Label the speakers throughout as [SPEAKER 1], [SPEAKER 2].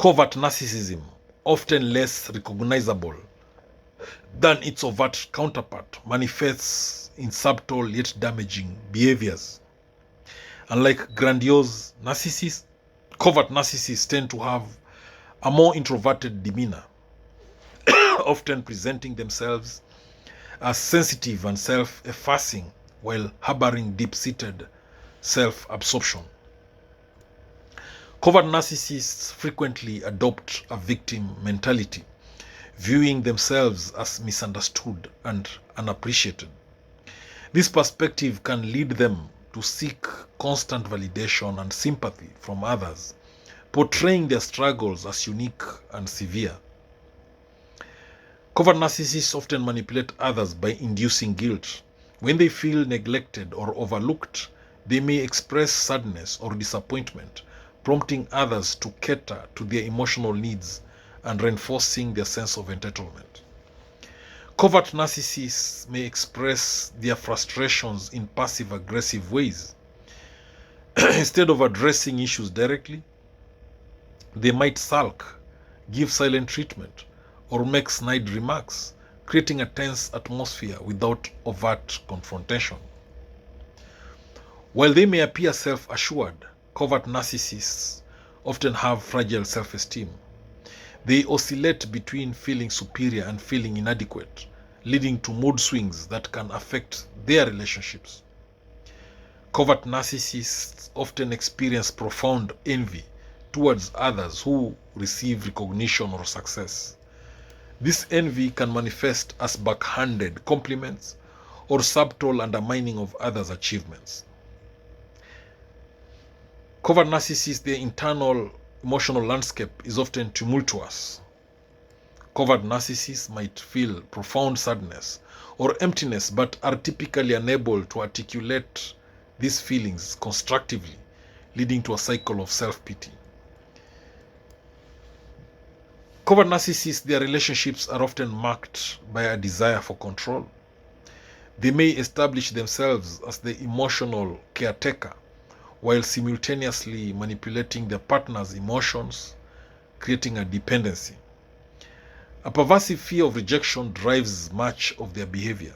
[SPEAKER 1] Covert narcissism, often less recognizable than its overt counterpart, manifests in subtle yet damaging behaviors. Unlike grandiose narcissists, covert narcissists tend to have a more introverted demeanor, often presenting themselves as sensitive and self-effacing while harboring deep-seated self-absorption. Covert narcissists frequently adopt a victim mentality, viewing themselves as misunderstood and unappreciated. This perspective can lead them to seek constant validation and sympathy from others, portraying their struggles as unique and severe. Covert narcissists often manipulate others by inducing guilt. When they feel neglected or overlooked, they may express sadness or disappointment, prompting others to cater to their emotional needs and reinforcing their sense of entitlement. Covert narcissists may express their frustrations in passive-aggressive ways. Instead of addressing issues directly, they might sulk, give silent treatment, or make snide remarks, creating a tense atmosphere without overt confrontation. While they may appear self-assured, covert narcissists often have fragile self-esteem. They oscillate between feeling superior and feeling inadequate, leading to mood swings that can affect their relationships. Covert narcissists often experience profound envy towards others who receive recognition or success. This envy can manifest as backhanded compliments or subtle undermining of others' achievements. Covert narcissists, their internal emotional landscape is often tumultuous. Covert narcissists might feel profound sadness or emptiness but are typically unable to articulate these feelings constructively, leading to a cycle of self-pity. Covert narcissists, their relationships are often marked by a desire for control. They may establish themselves as the emotional caretaker while simultaneously manipulating their partner's emotions, creating a dependency. A pervasive fear of rejection drives much of their behavior.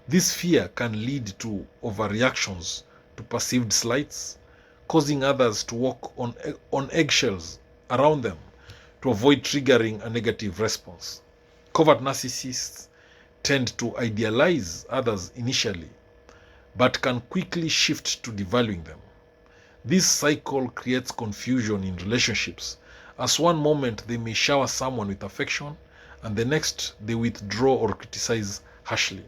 [SPEAKER 1] This fear can lead to overreactions to perceived slights, causing others to walk on eggshells around them to avoid triggering a negative response. Covert narcissists tend to idealize others initially, but can quickly shift to devaluing them. This cycle creates confusion in relationships, as one moment they may shower someone with affection, and the next they withdraw or criticize harshly.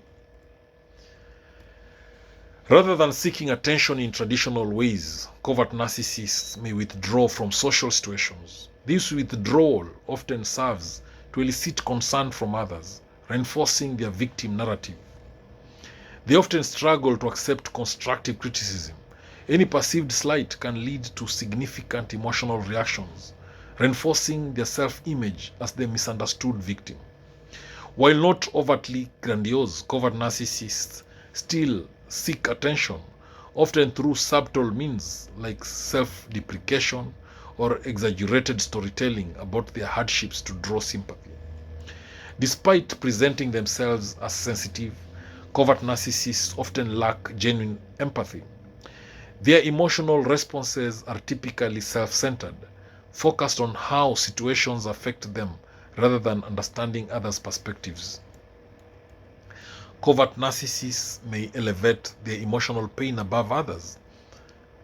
[SPEAKER 1] Rather than seeking attention in traditional ways, covert narcissists may withdraw from social situations. This withdrawal often serves to elicit concern from others, reinforcing their victim narrative. They often struggle to accept constructive criticism. Any perceived slight can lead to significant emotional reactions, reinforcing their self-image as the misunderstood victim. While not overtly grandiose, covert narcissists still seek attention, often through subtle means like self-deprecation or exaggerated storytelling about their hardships to draw sympathy. Despite presenting themselves as sensitive, covert narcissists often lack genuine empathy. Their emotional responses are typically self-centered, focused on how situations affect them rather than understanding others' perspectives. Covert narcissists may elevate their emotional pain above others'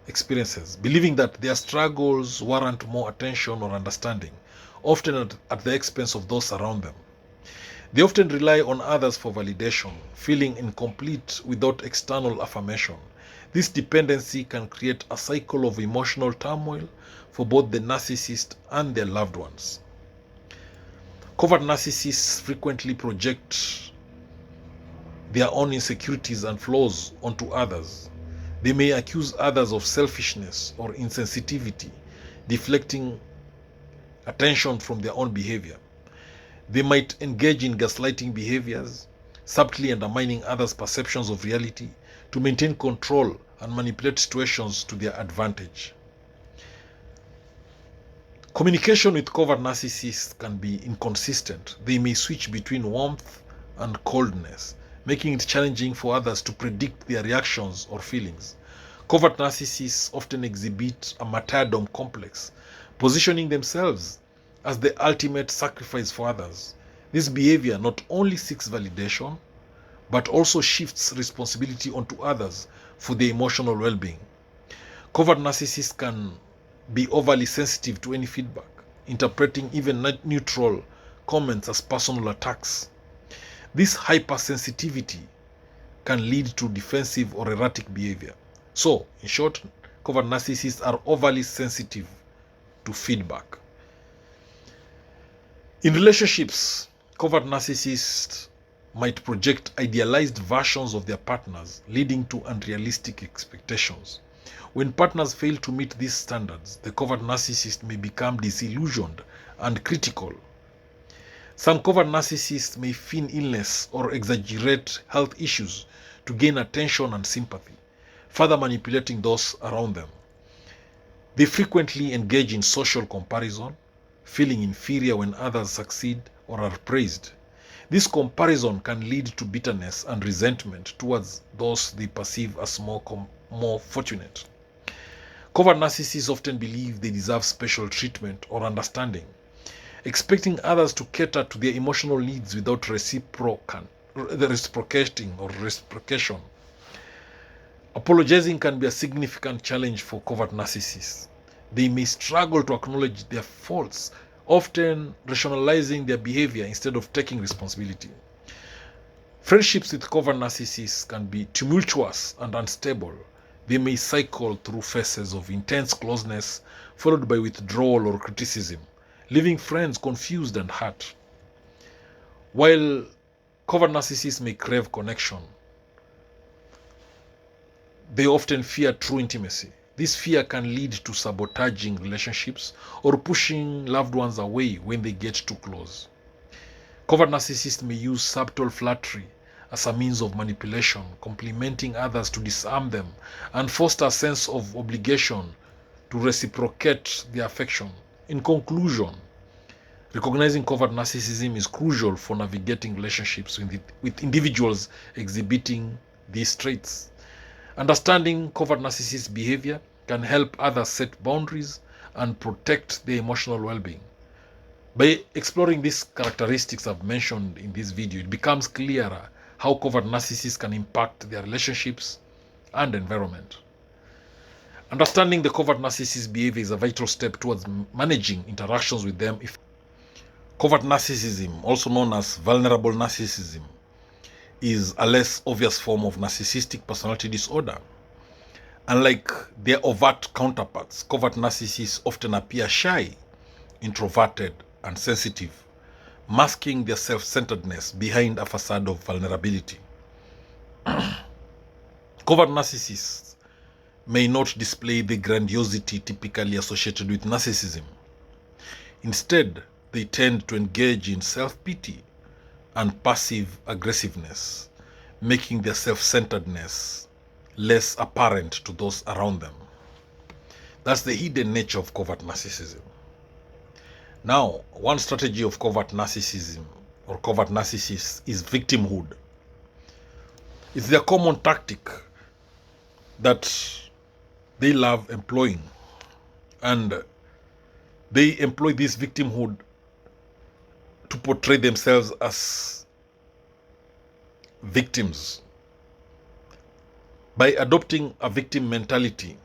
[SPEAKER 1] experiences, believing that their struggles warrant more attention or understanding, often at the expense of those around them. They often rely on others for validation, feeling incomplete without external affirmation. This dependency can create a cycle of emotional turmoil for both the narcissist and their loved ones. Covert narcissists frequently project their own insecurities and flaws onto others. They may accuse others of selfishness or insensitivity, deflecting attention from their own behavior. They might engage in gaslighting behaviors, subtly undermining others' perceptions of reality to maintain control and manipulate situations to their advantage. Communication with covert narcissists can be inconsistent. They may switch between warmth and coldness, making it challenging for others to predict their reactions or feelings. Covert narcissists often exhibit a martyrdom complex, positioning themselves as the ultimate sacrifice for others. This behavior not only seeks validation, but also shifts responsibility onto others for their emotional well-being. Covert narcissists can be overly sensitive to any feedback, interpreting even neutral comments as personal attacks. This hypersensitivity can lead to defensive or erratic behavior. So, in short, covert narcissists are overly sensitive to feedback. In relationships, covert narcissists might project idealized versions of their partners, leading to unrealistic expectations. When partners fail to meet these standards, the covert narcissist may become disillusioned and critical. Some covert narcissists may feign illness or exaggerate health issues to gain attention and sympathy, further manipulating those around them. They frequently engage in social comparison, feeling inferior when others succeed or are praised. This comparison can lead to bitterness and resentment towards those they perceive as more fortunate. Covert narcissists often believe they deserve special treatment or understanding, expecting others to cater to their emotional needs without reciprocation. Apologizing can be a significant challenge for covert narcissists. They may struggle to acknowledge their faults, often rationalizing their behavior instead of taking responsibility. Friendships with covert narcissists can be tumultuous and unstable. They may cycle through phases of intense closeness, followed by withdrawal or criticism, leaving friends confused and hurt. While covert narcissists may crave connection, they often fear true intimacy. This fear can lead to sabotaging relationships or pushing loved ones away when they get too close. Covert narcissists may use subtle flattery as a means of manipulation, complimenting others to disarm them and foster a sense of obligation to reciprocate their affection. In conclusion, recognizing covert narcissism is crucial for navigating relationships with individuals exhibiting these traits. Understanding covert narcissist behavior can help others set boundaries and protect their emotional well-being. By exploring these characteristics I've mentioned in this video, it becomes clearer how covert narcissists can impact their relationships and environment. Understanding the covert narcissist behavior is a vital step towards managing interactions with them. Covert narcissism, also known as vulnerable narcissism, is a less obvious form of narcissistic personality disorder. Unlike their overt counterparts, covert narcissists often appear shy, introverted, and sensitive, masking their self-centeredness behind a facade of vulnerability. Covert narcissists may not display the grandiosity typically associated with narcissism. Instead, they tend to engage in self-pity and passive aggressiveness, making their self-centeredness less apparent to those around them. That's the hidden nature of covert narcissism. Now, one strategy of covert narcissism or covert narcissists is victimhood. It's their common tactic that they love employing, and they employ this victimhood to portray themselves as victims. By adopting a victim mentality,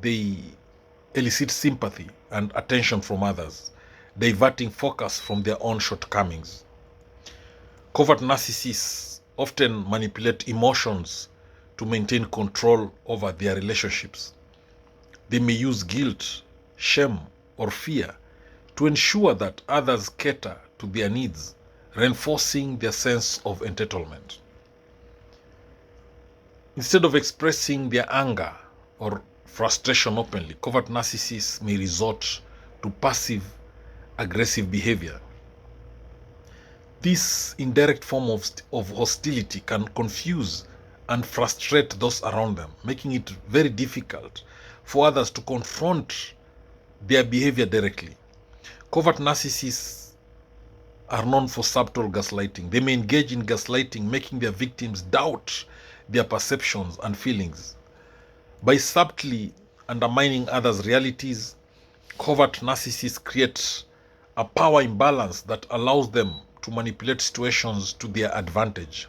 [SPEAKER 1] they elicit sympathy and attention from others, diverting focus from their own shortcomings. Covert narcissists often manipulate emotions to maintain control over their relationships. They may use guilt, shame, or fear to ensure that others cater to their needs, reinforcing their sense of entitlement. Instead of expressing their anger or frustration openly, covert narcissists may resort to passive aggressive behavior. This indirect form of hostility can confuse and frustrate those around them, making it very difficult for others to confront their behavior directly. Covert narcissists are known for subtle gaslighting. They may engage in gaslighting, making their victims doubt their perceptions and feelings. By subtly undermining others' realities, covert narcissists create a power imbalance that allows them to manipulate situations to their advantage.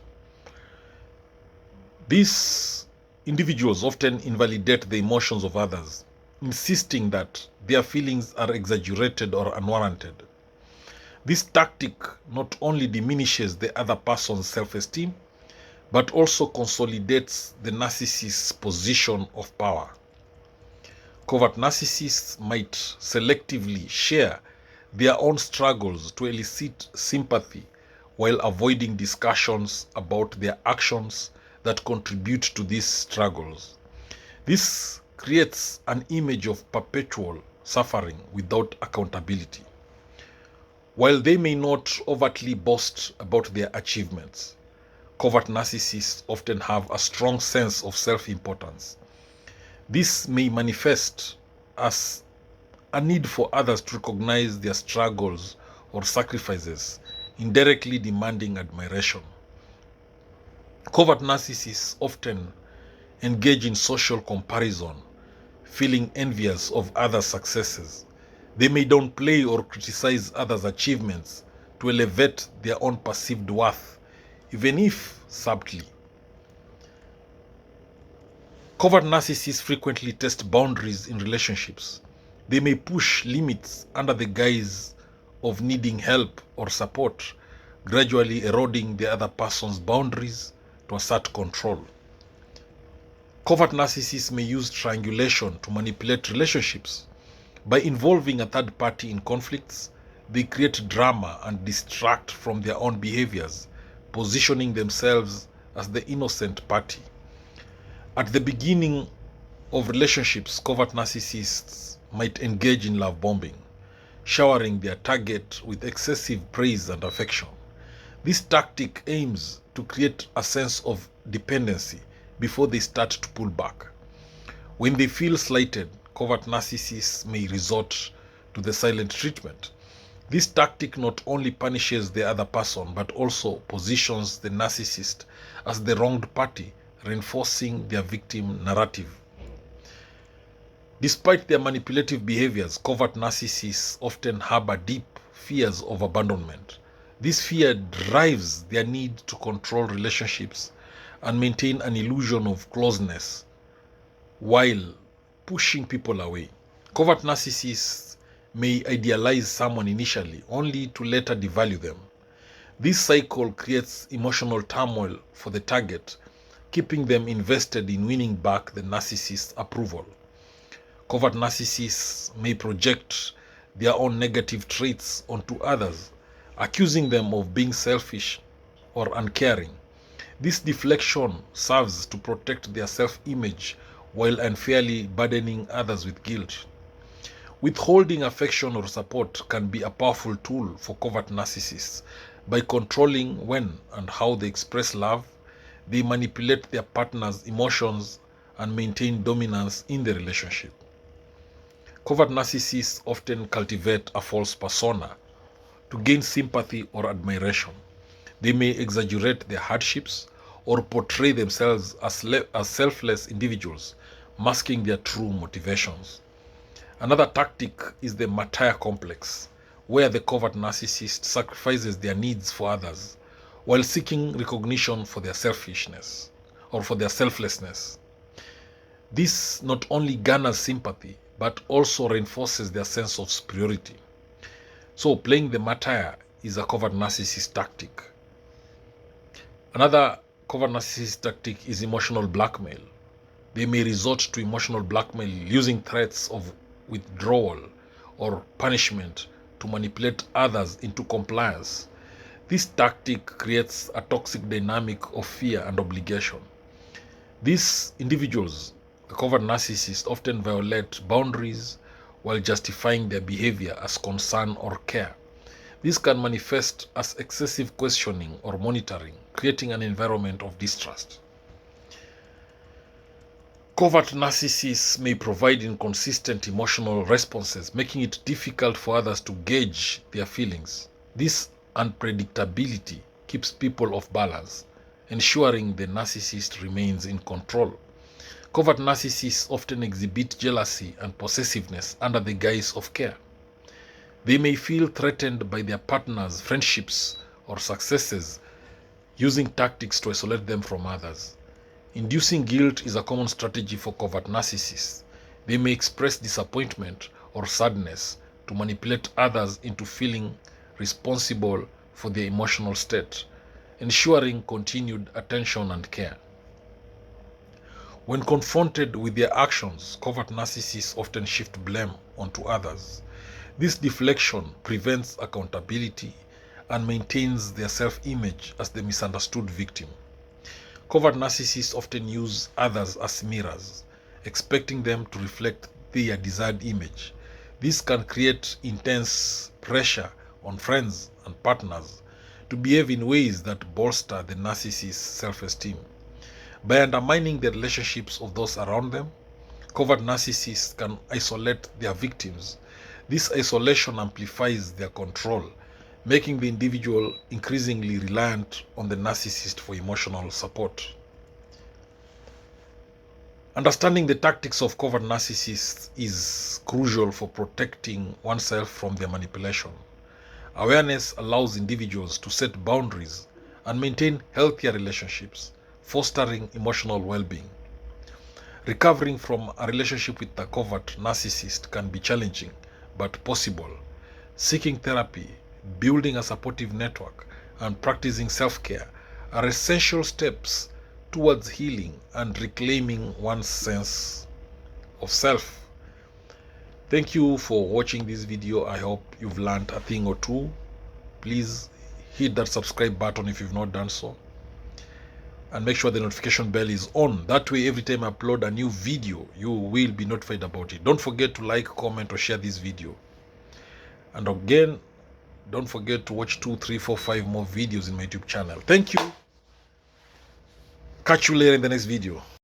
[SPEAKER 1] These individuals often invalidate the emotions of others, insisting that their feelings are exaggerated or unwarranted. This tactic not only diminishes the other person's self-esteem, but also consolidates the narcissist's position of power. Covert narcissists might selectively share their own struggles to elicit sympathy while avoiding discussions about their actions that contribute to these struggles. This creates an image of perpetual suffering without accountability. While they may not overtly boast about their achievements, covert narcissists often have a strong sense of self-importance. This may manifest as a need for others to recognize their struggles or sacrifices, indirectly demanding admiration. Covert narcissists often engage in social comparison, feeling envious of others' successes. They may downplay or criticize others' achievements to elevate their own perceived worth, even if subtly. Covert narcissists frequently test boundaries in relationships. They may push limits under the guise of needing help or support, gradually eroding the other person's boundaries to assert control. Covert narcissists may use triangulation to manipulate relationships. By involving a third party in conflicts, they create drama and distract from their own behaviors, positioning themselves as the innocent party. At the beginning of relationships, covert narcissists might engage in love bombing, showering their target with excessive praise and affection. This tactic aims to create a sense of dependency before they start to pull back. When they feel slighted, covert narcissists may resort to the silent treatment. This tactic not only punishes the other person but also positions the narcissist as the wronged party, reinforcing their victim narrative. Despite their manipulative behaviors, covert narcissists often harbor deep fears of abandonment. This fear drives their need to control relationships and maintain an illusion of closeness while pushing people away. Covert narcissists may idealize someone initially, only to later devalue them. This cycle creates emotional turmoil for the target, keeping them invested in winning back the narcissist's approval. Covert narcissists may project their own negative traits onto others, accusing them of being selfish or uncaring. This deflection serves to protect their self-image while unfairly burdening others with guilt. Withholding affection or support can be a powerful tool for covert narcissists. By controlling when and how they express love, they manipulate their partner's emotions and maintain dominance in the relationship. Covert narcissists often cultivate a false persona to gain sympathy or admiration. They may exaggerate their hardships or portray themselves as selfless individuals, masking their true motivations. Another tactic is the martyr complex, where the covert narcissist sacrifices their needs for others while seeking recognition for their selfishness or for their selflessness. This not only garners sympathy but also reinforces their sense of superiority. So playing the martyr is a covert narcissist tactic. Another covert narcissist tactic is emotional blackmail. They may resort to emotional blackmail using threats of withdrawal or punishment to manipulate others into compliance. This tactic creates a toxic dynamic of fear and obligation. These individuals, the covert narcissists, often violate boundaries while justifying their behavior as concern or care. This can manifest as excessive questioning or monitoring, creating an environment of distrust. Covert narcissists may provide inconsistent emotional responses, making it difficult for others to gauge their feelings. This unpredictability keeps people off balance, ensuring the narcissist remains in control. Covert narcissists often exhibit jealousy and possessiveness under the guise of care. They may feel threatened by their partners' friendships or successes, using tactics to isolate them from others. Inducing guilt is a common strategy for covert narcissists. They may express disappointment or sadness to manipulate others into feeling responsible for their emotional state, ensuring continued attention and care. When confronted with their actions, covert narcissists often shift blame onto others. This deflection prevents accountability and maintains their self-image as the misunderstood victim. Covert narcissists often use others as mirrors, expecting them to reflect their desired image. This can create intense pressure on friends and partners to behave in ways that bolster the narcissist's self-esteem. By undermining the relationships of those around them, covert narcissists can isolate their victims. This isolation amplifies their control, making the individual increasingly reliant on the narcissist for emotional support. Understanding the tactics of covert narcissists is crucial for protecting oneself from their manipulation. Awareness allows individuals to set boundaries and maintain healthier relationships, fostering emotional well-being. Recovering from a relationship with a covert narcissist can be challenging, but possible. Seeking therapy, building a supportive network, and practicing self-care are essential steps towards healing and reclaiming one's sense of self. Thank you for watching this video. I hope you've learned a thing or two. Please hit that subscribe button if you've not done so, and make sure the notification bell is on. That way, every time I upload a new video, you will be notified about it. Don't forget to like, comment, or share this video. And again, don't forget to watch 2, 3, 4, 5 more videos in my YouTube channel. Thank you. Catch you later in the next video.